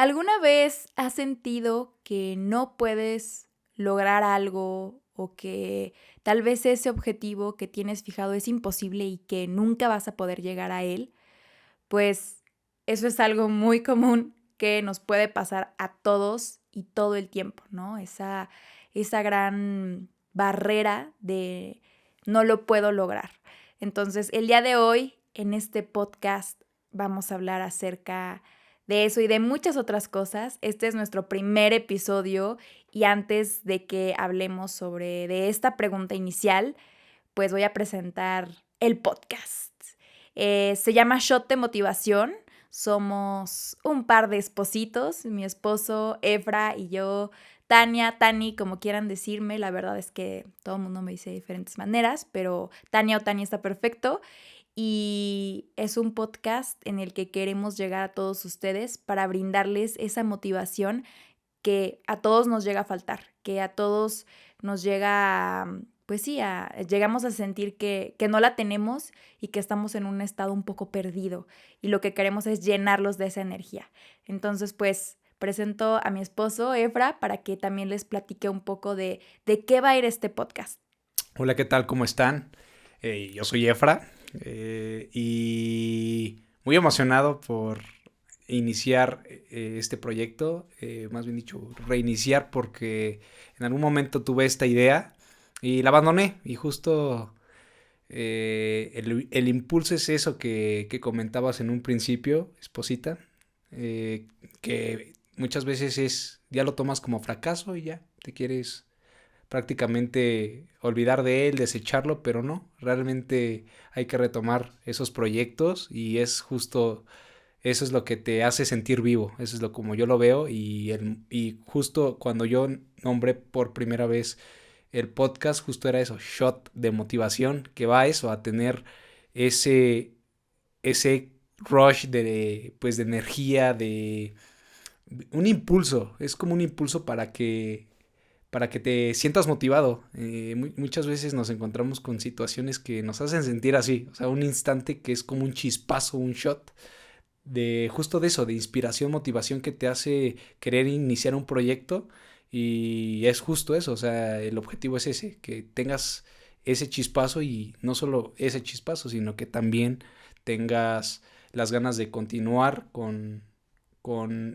¿Alguna vez has sentido que no puedes lograr algo o que tal vez ese objetivo que tienes fijado es imposible y que nunca vas a poder llegar a él? Pues eso es algo muy común que nos puede pasar a todos y todo el tiempo, ¿no? Esa gran barrera de no lo puedo lograr. Entonces, el día de hoy, en este podcast, vamos a hablar acerca de eso y de muchas otras cosas. Este es nuestro primer episodio y antes de que hablemos de esta pregunta inicial, pues voy a presentar el podcast. Se llama Shot de Motivación. Somos un par de espositos, mi esposo Efra y yo, Tania, Tani, como quieran decirme. La verdad es que todo el mundo me dice de diferentes maneras, pero Tania o Tani está perfecto. Y es un podcast en el que queremos llegar a todos ustedes para brindarles esa motivación que a todos nos llega a faltar, que a todos nos llega, pues sí, llegamos a sentir que no la tenemos y que estamos en un estado un poco perdido y lo que queremos es llenarlos de esa energía. Entonces, pues presento a mi esposo, Efra, para que también les platique un poco de qué va a ir este podcast. Hola, ¿qué tal? ¿Cómo están? Yo soy Efra y muy emocionado por iniciar este proyecto, más bien dicho, reiniciar porque en algún momento tuve esta idea y la abandoné y justo el impulso es eso que comentabas en un principio, esposita, que muchas veces ya lo tomas como fracaso y ya te quieres prácticamente olvidar de él, desecharlo, pero no, realmente hay que retomar esos proyectos y es justo eso es lo que te hace sentir vivo, eso es lo como yo lo veo y justo cuando yo nombré por primera vez el podcast, justo era eso, shot de motivación, que va a eso, a tener ese, ese rush pues de energía, de un impulso, es como un impulso para que te sientas motivado. Muchas veces nos encontramos con situaciones que nos hacen sentir así, o sea, un instante que es como un chispazo, un shot de justo de eso, de inspiración, motivación que te hace querer iniciar un proyecto y es justo eso, o sea, el objetivo es ese, que tengas ese chispazo y no solo ese chispazo, sino que también tengas las ganas de continuar con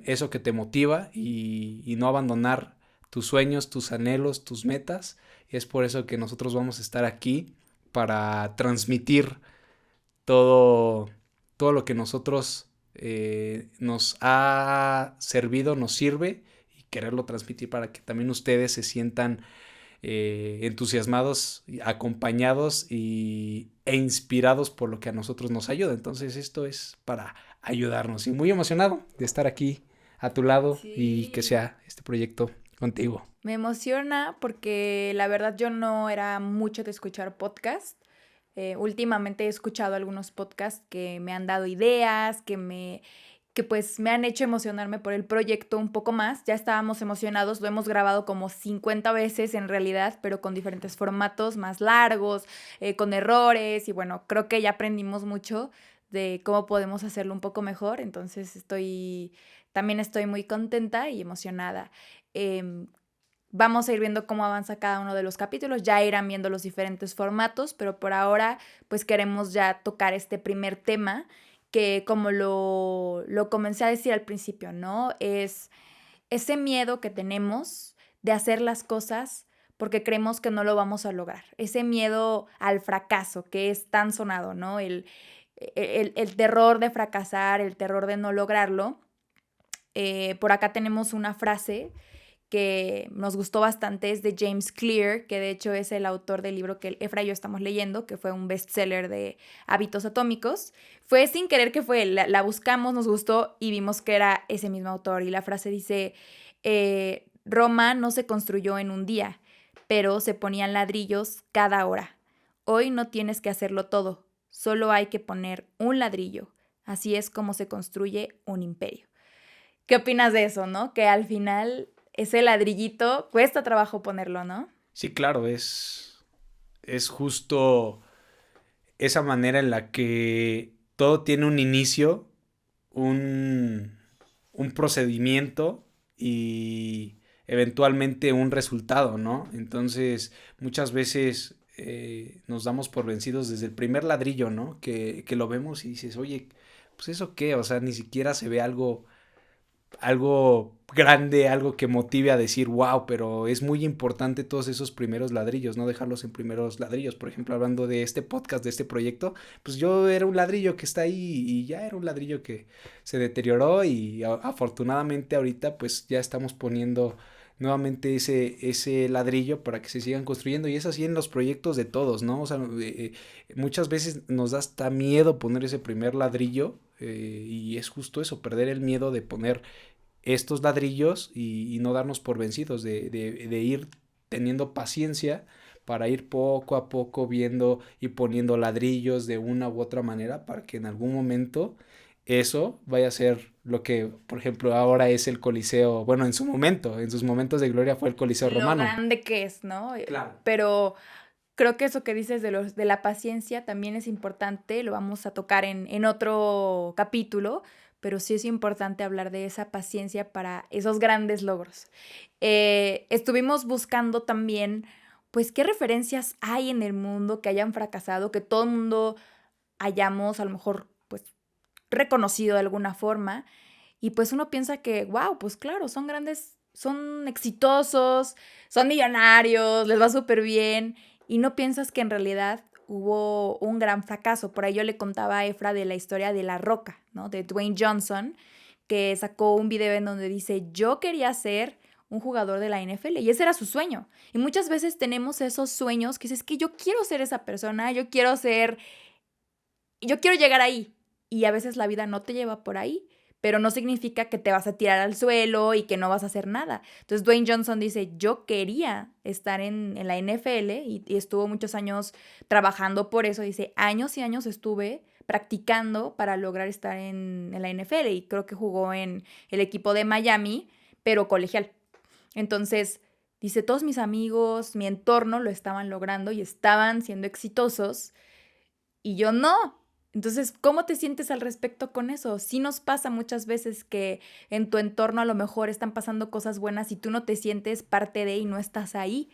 eso que te motiva y no abandonar tus sueños, tus anhelos, tus metas. Y es por eso que nosotros vamos a estar aquí para transmitir todo, todo lo que nosotros nos ha servido, nos sirve y quererlo transmitir para que también ustedes se sientan entusiasmados, acompañados e inspirados por lo que a nosotros nos ayuda. Entonces esto es para ayudarnos y muy emocionado de estar aquí a tu lado y que Sí. sea este proyecto contigo. Me emociona porque la verdad yo no era mucho de escuchar podcast. Últimamente he escuchado algunos podcasts que me han dado ideas, que pues me han hecho emocionarme por el proyecto un poco más. Ya estábamos emocionados, lo hemos grabado como 50 veces en realidad, pero con diferentes formatos más largos, con errores y bueno, creo que ya aprendimos mucho de cómo podemos hacerlo un poco mejor. Entonces también estoy muy contenta y emocionada. Em, Vamos a ir viendo cómo avanza cada uno de los capítulos, ya irán viendo los diferentes formatos, pero por ahora pues queremos ya tocar este primer tema que como lo comencé a decir al principio, ¿no? Es ese miedo que tenemos de hacer las cosas porque creemos que no lo vamos a lograr, ese miedo al fracaso que es tan sonado, ¿no? El terror de fracasar, el terror de no lograrlo. Por acá tenemos una frase que nos gustó bastante, es de James Clear, que de hecho es el autor del libro que Efra y yo estamos leyendo, que fue un bestseller de hábitos atómicos. Fue sin querer que fue él, la buscamos, nos gustó y vimos que era ese mismo autor. Y la frase dice, Roma no se construyó en un día, pero se ponían ladrillos cada hora. Hoy no tienes que hacerlo todo, solo hay que poner un ladrillo. Así es como se construye un imperio. ¿Qué opinas de eso, no? Que al final ese ladrillito cuesta trabajo ponerlo, ¿no? Sí, claro, es justo esa manera en la que todo tiene un inicio, un, un procedimiento y eventualmente un resultado, ¿no? Entonces, muchas veces nos damos por vencidos desde el primer ladrillo, ¿no? Que lo vemos y dices, oye, pues eso qué, o sea, ni siquiera se ve algo grande, algo que motive a decir, wow, pero es muy importante todos esos primeros ladrillos, no dejarlos en primeros ladrillos. Por ejemplo, hablando de este podcast, de este proyecto, pues yo era un ladrillo que está ahí y ya era un ladrillo que se deterioró y afortunadamente ahorita pues ya estamos poniendo nuevamente ese ladrillo para que se sigan construyendo y es así en los proyectos de todos, ¿no? O sea, muchas veces nos da hasta miedo poner ese primer ladrillo y es justo eso, perder el miedo de poner estos ladrillos y no darnos por vencidos, de ir teniendo paciencia para ir poco a poco viendo y poniendo ladrillos de una u otra manera para que en algún momento eso vaya a ser lo que, por ejemplo, ahora es el Coliseo, bueno, en su momento, en sus momentos de gloria fue el Coliseo Lo romano. grande que es, ¿no? Claro. Pero creo que eso que dices de la paciencia también es importante, lo vamos a tocar en otro capítulo, pero sí es importante hablar de esa paciencia para esos grandes logros. Estuvimos buscando también, pues, qué referencias hay en el mundo que hayan fracasado, que todo el mundo hayamos a lo mejor, pues, reconocido de alguna forma. Y pues uno piensa que, wow, pues claro, son grandes, son exitosos, son millonarios, les va súper bien. Y no piensas que en realidad hubo un gran fracaso. Por ahí yo le contaba a Efra de la historia de La Roca, ¿no? De Dwayne Johnson, que sacó un video en donde dice, yo quería ser un jugador de la NFL y ese era su sueño. Y muchas veces tenemos esos sueños que dices, que yo quiero ser esa persona, yo quiero llegar ahí. Y a veces la vida no te lleva por ahí, pero no significa que te vas a tirar al suelo y que no vas a hacer nada. Entonces Dwayne Johnson dice, yo quería estar en la NFL y estuvo muchos años trabajando por eso. Dice, años y años estuve practicando para lograr estar en la NFL y creo que jugó en el equipo de Miami, pero colegial. Entonces, dice, todos mis amigos, mi entorno lo estaban logrando y estaban siendo exitosos y yo no. Entonces, ¿cómo te sientes al respecto con eso? Sí nos pasa muchas veces que en tu entorno a lo mejor están pasando cosas buenas y tú no te sientes parte de y no estás ahí,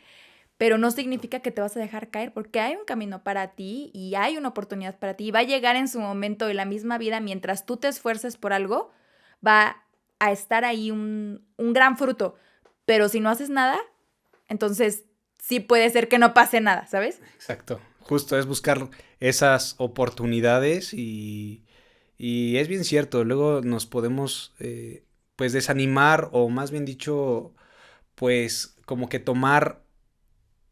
pero no significa que te vas a dejar caer porque hay un camino para ti y hay una oportunidad para ti y va a llegar en su momento y la misma vida mientras tú te esfuerces por algo, va a estar ahí un gran fruto. Pero si no haces nada, entonces sí puede ser que no pase nada, ¿sabes? Exacto. Justo es buscar esas oportunidades y es bien cierto, luego nos podemos pues desanimar o más bien dicho pues como que tomar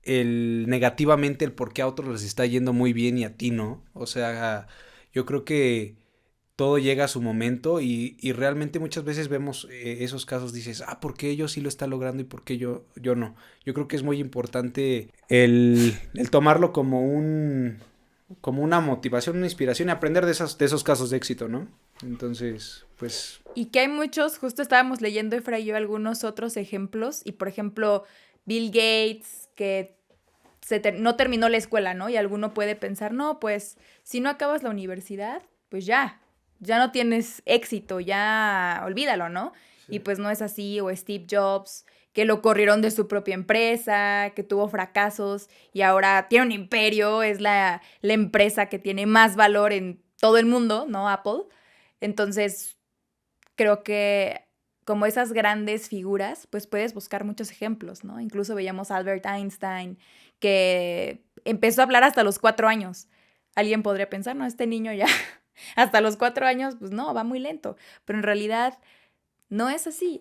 el negativamente el por qué a otros les está yendo muy bien y a ti no. O sea, yo creo que todo llega a su momento y realmente muchas veces vemos esos casos, dices, ah, ¿por qué ellos sí lo están logrando y por qué yo no? Yo creo que es muy importante el tomarlo como una motivación, una inspiración y aprender de esos casos de éxito, ¿no? Entonces, pues... Y que hay muchos, justo estábamos leyendo Efra y yo algunos otros ejemplos, y por ejemplo, Bill Gates, que no terminó la escuela, ¿no? Y alguno puede pensar, no, pues si no acabas la universidad, pues ya no tienes éxito, ya olvídalo, ¿no? Sí. Y pues no es así, o Steve Jobs, que lo corrieron de su propia empresa, que tuvo fracasos y ahora tiene un imperio, es la empresa que tiene más valor en todo el mundo, ¿no? Apple. Entonces, creo que como esas grandes figuras, pues puedes buscar muchos ejemplos, ¿no? Incluso veíamos a Albert Einstein, que empezó a hablar hasta los 4 años. Alguien podría pensar, no, este niño ya hasta los 4 años, pues no, va muy lento. Pero en realidad no es así.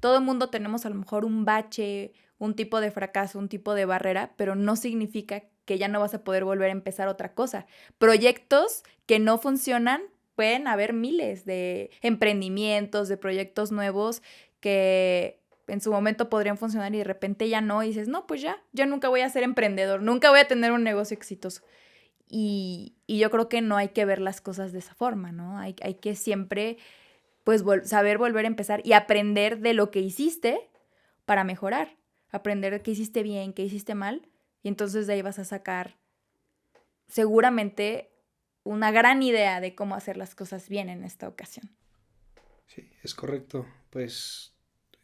Todo el mundo tenemos a lo mejor un bache, un tipo de fracaso, un tipo de barrera, pero no significa que ya no vas a poder volver a empezar otra cosa. Proyectos que no funcionan, pueden haber miles de emprendimientos, de proyectos nuevos que en su momento podrían funcionar y de repente ya no, y dices, no, pues ya, yo nunca voy a ser emprendedor, nunca voy a tener un negocio exitoso. Y yo creo que no hay que ver las cosas de esa forma, ¿no? Hay que siempre pues saber volver a empezar y aprender de lo que hiciste para mejorar, aprender qué hiciste bien, qué hiciste mal, y entonces de ahí vas a sacar seguramente una gran idea de cómo hacer las cosas bien en esta ocasión. Sí, es correcto. Pues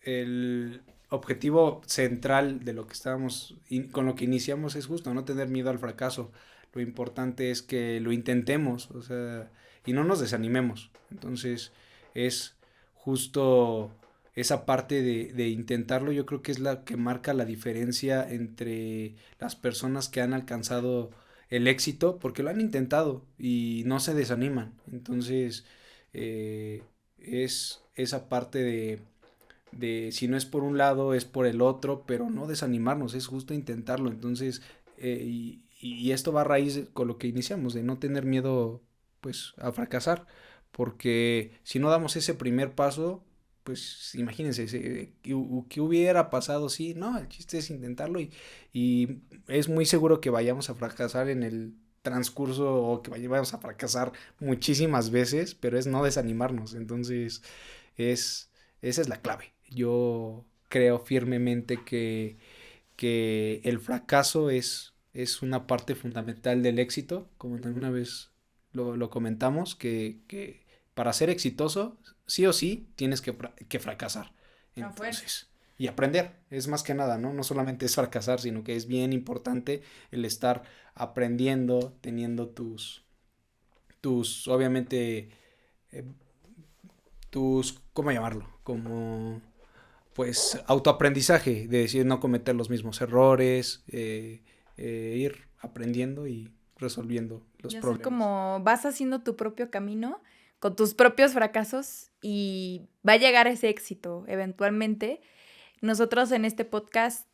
el objetivo central de lo que estábamos, con lo que iniciamos es justo no tener miedo al fracaso. Lo importante es que lo intentemos, o sea, y no nos desanimemos. Entonces, es justo esa parte de intentarlo, yo creo que es la que marca la diferencia entre las personas que han alcanzado el éxito, porque lo han intentado y no se desaniman. Entonces, es esa parte de si no es por un lado, es por el otro, pero no desanimarnos, es justo intentarlo. Entonces, y esto va a raíz con lo que iniciamos, de no tener miedo, pues, a fracasar, porque si no damos ese primer paso, pues imagínense, ¿qué hubiera pasado si no? El chiste es intentarlo y es muy seguro que vayamos a fracasar en el transcurso o que vayamos a fracasar muchísimas veces, pero es no desanimarnos. Entonces, es, esa es la clave. Yo creo firmemente que el fracaso es una parte fundamental del éxito, como alguna vez lo comentamos, que para ser exitoso, sí o sí, tienes que fracasar. A fuerza. Entonces, y aprender, es más que nada, ¿no? No solamente es fracasar, sino que es bien importante el estar aprendiendo, teniendo obviamente, eh, ¿cómo llamarlo? Como, pues, autoaprendizaje, de decir no cometer los mismos errores, ir aprendiendo y resolviendo los Y así problemas. como vas haciendo tu propio camino con tus propios fracasos y va a llegar ese éxito eventualmente. Nosotros en este podcast,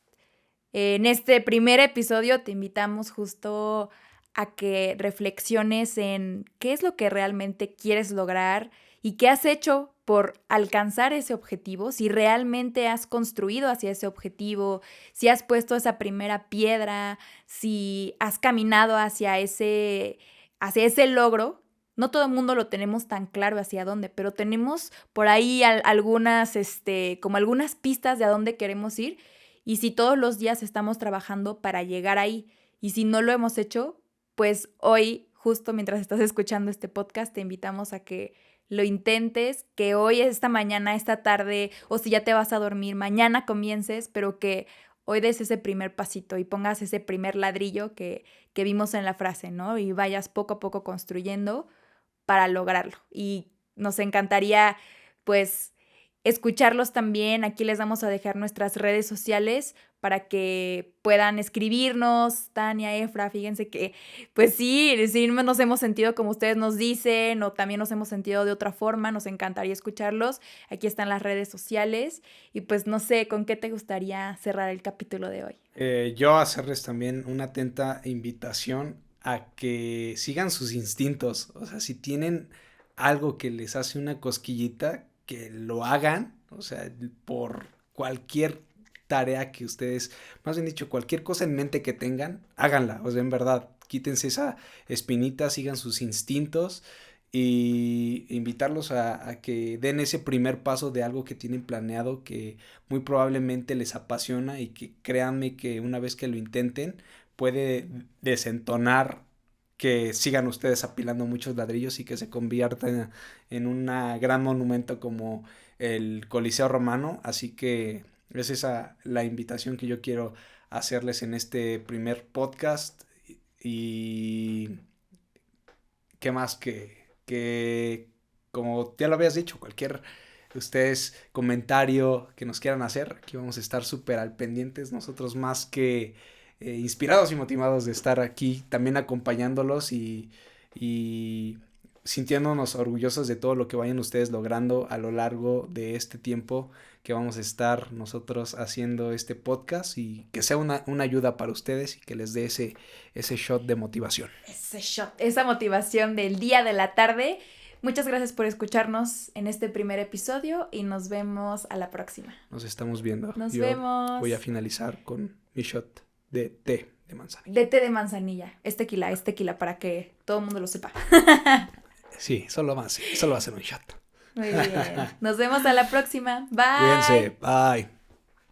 en este primer episodio, te invitamos justo a que reflexiones en qué es lo que realmente quieres lograr y qué has hecho por alcanzar ese objetivo, si realmente has construido hacia ese objetivo, si has puesto esa primera piedra, si has caminado hacia ese logro. No todo el mundo lo tenemos tan claro hacia dónde, pero tenemos por ahí algunas, como algunas pistas de a dónde queremos ir. Y si todos los días estamos trabajando para llegar ahí, y si no lo hemos hecho, pues hoy, justo mientras estás escuchando este podcast, te invitamos a que lo intentes, que hoy, esta mañana, esta tarde, o si ya te vas a dormir, mañana comiences, pero que hoy des ese primer pasito y pongas ese primer ladrillo que vimos en la frase, ¿no? Y vayas poco a poco construyendo para lograrlo. Y nos encantaría, pues, escucharlos también. Aquí les vamos a dejar nuestras redes sociales para que puedan escribirnos. Tania, Efra, fíjense que, pues sí nos hemos sentido como ustedes nos dicen, o también nos hemos sentido de otra forma. Nos encantaría escucharlos. Aquí están las redes sociales. Y pues no sé, ¿con qué te gustaría cerrar el capítulo de hoy? Yo hacerles también una atenta invitación a que sigan sus instintos. O sea, si tienen algo que les hace una cosquillita, que lo hagan. O sea, por cualquier tarea que ustedes, más bien dicho, cualquier cosa en mente que tengan, háganla. O sea, en verdad, quítense esa espinita, sigan sus instintos y invitarlos a que den ese primer paso de algo que tienen planeado que muy probablemente les apasiona y que créanme que una vez que lo intenten puede desentonar que sigan ustedes apilando muchos ladrillos y que se conviertan en un gran monumento como el Coliseo Romano. Así que es esa la invitación que yo quiero hacerles en este primer podcast. Y qué más que como ya lo habías dicho, cualquier ustedes comentario que nos quieran hacer, aquí vamos a estar súper al pendientes, nosotros más que inspirados y motivados de estar aquí también acompañándolos y sintiéndonos orgullosos de todo lo que vayan ustedes logrando a lo largo de este tiempo que vamos a estar nosotros haciendo este podcast y que sea una ayuda para ustedes y que les dé ese shot de motivación. Ese shot, esa motivación del día, de la tarde. Muchas gracias por escucharnos en este primer episodio y nos vemos a la próxima. Nos estamos viendo. Nos Yo vemos. voy a finalizar con mi shot de té de manzanilla. De té de manzanilla. Es tequila para que todo el mundo lo sepa. Sí, solo va a ser un shot. Muy bien. Nos vemos a la próxima. Bye. Cuídense. Bye.